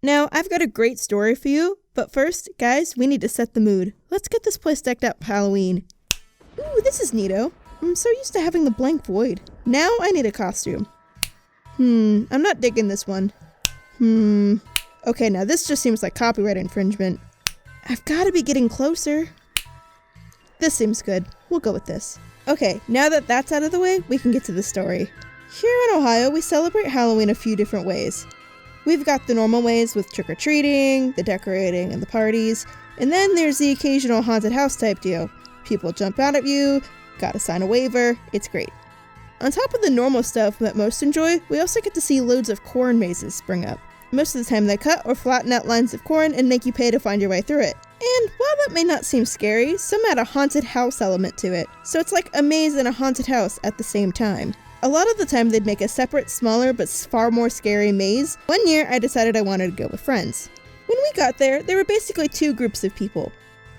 Now, I've got a great story for you, but first, guys, we need to set the mood. Let's get this place decked out for Halloween. Ooh, this is neato. I'm so used to having the blank void. Now I need a costume. I'm not digging this one. Okay, now this just seems like copyright infringement. I've got to be getting closer. This seems good. We'll go with this. Okay, now that that's out of the way, we can get to the story. Here in Ohio, we celebrate Halloween a few different ways. We've got the normal ways with trick-or-treating, the decorating, and the parties, and then there's the occasional haunted house type deal. People jump out at you, gotta sign a waiver, it's great. On top of the normal stuff that most enjoy, we also get to see loads of corn mazes spring up. Most of the time they cut or flatten out lines of corn and make you pay to find your way through it. And while that may not seem scary, some add a haunted house element to it, so it's like a maze and a haunted house at the same time. A lot of the time they'd make a separate, smaller, but far more scary maze. One year I decided I wanted to go with friends. When we got there were basically two groups of people.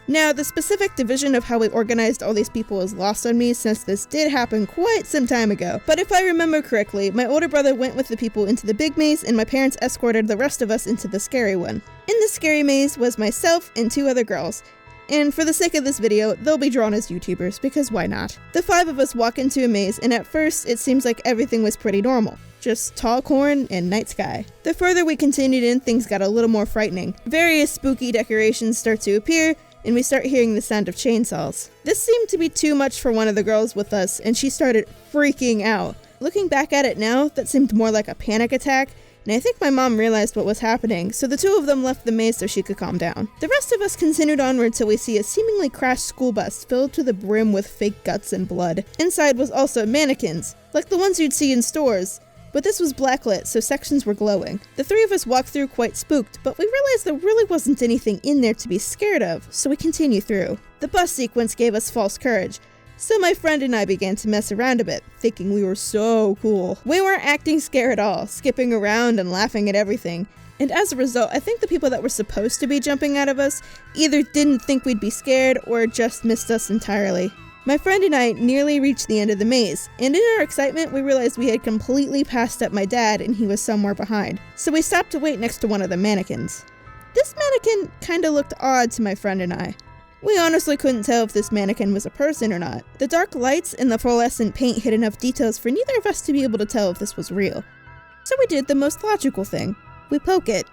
Now, the specific division of how we organized all these people is lost on me since this did happen quite some time ago. But if I remember correctly, my older brother went with the people into the big maze and my parents escorted the rest of us into the scary one. In the scary maze was myself and two other girls. And for the sake of this video, they'll be drawn as YouTubers, because why not? The five of us walk into a maze, and at first, it seems like everything was pretty normal. Just tall corn and night sky. The further we continued in, things got a little more frightening. Various spooky decorations start to appear, and we start hearing the sound of chainsaws. This seemed to be too much for one of the girls with us, and she started freaking out. Looking back at it now, that seemed more like a panic attack, and I think my mom realized what was happening, so the two of them left the maze so she could calm down. The rest of us continued onward till we see a seemingly crashed school bus filled to the brim with fake guts and blood. Inside was also mannequins, like the ones you'd see in stores, but this was blacklit, so sections were glowing. The three of us walked through quite spooked, but we realized there really wasn't anything in there to be scared of, so we continued through. The bus sequence gave us false courage, so my friend and I began to mess around a bit, thinking we were so cool. We weren't acting scared at all, skipping around and laughing at everything. And as a result, I think the people that were supposed to be jumping out of us either didn't think we'd be scared or just missed us entirely. My friend and I nearly reached the end of the maze, and in our excitement, we realized we had completely passed up my dad and he was somewhere behind. So we stopped to wait next to one of the mannequins. This mannequin kinda looked odd to my friend and I. We honestly couldn't tell if this mannequin was a person or not. The dark lights and the fluorescent paint hid enough details for neither of us to be able to tell if this was real. So we did the most logical thing. We poke it.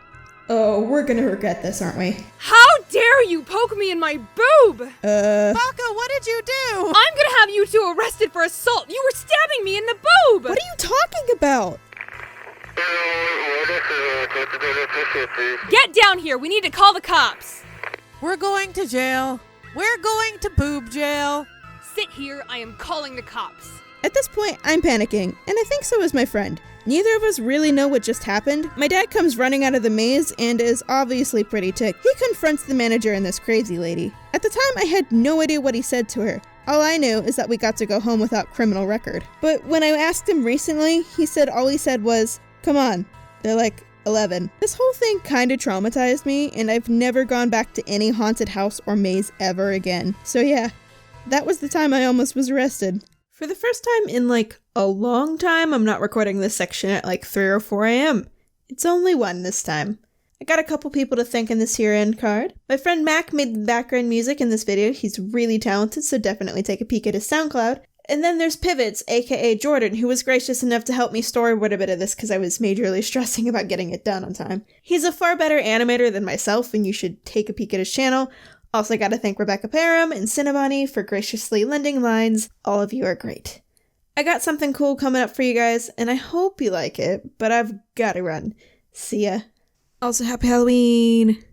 Oh, we're gonna regret this, aren't we? How dare you poke me in my boob! Baka, what did you do? I'm gonna have you two arrested for assault! You were stabbing me in the boob! What are you talking about? Get down here! We need to call the cops! We're going to jail. We're going to boob jail. Sit here, I am calling the cops. At this point, I'm panicking, and I think so is my friend. Neither of us really know what just happened. My dad comes running out of the maze and is obviously pretty ticked. He confronts the manager and this crazy lady. At the time, I had no idea what he said to her. All I knew is that we got to go home without criminal record. But when I asked him recently, all he said was, "Come on, they're like 11. This whole thing kinda traumatized me, and I've never gone back to any haunted house or maze ever again. So yeah, that was the time I almost was arrested. For the first time in like a long time, I'm not recording this section at like 3 or 4 a.m. It's only 1 this time. I got a couple people to thank in this here end card. My friend Mac made the background music in this video. He's really talented, so definitely take a peek at his SoundCloud. And then there's Pivots, aka Jordan, who was gracious enough to help me storyboard a bit of this because I was majorly stressing about getting it done on time. He's a far better animator than myself, and you should take a peek at his channel. Also gotta thank Rebecca Parham and Cinnabanifor for graciously lending lines. All of you are great. I got something cool coming up for you guys, and I hope you like it, but I've gotta run. See ya. Also, happy Halloween!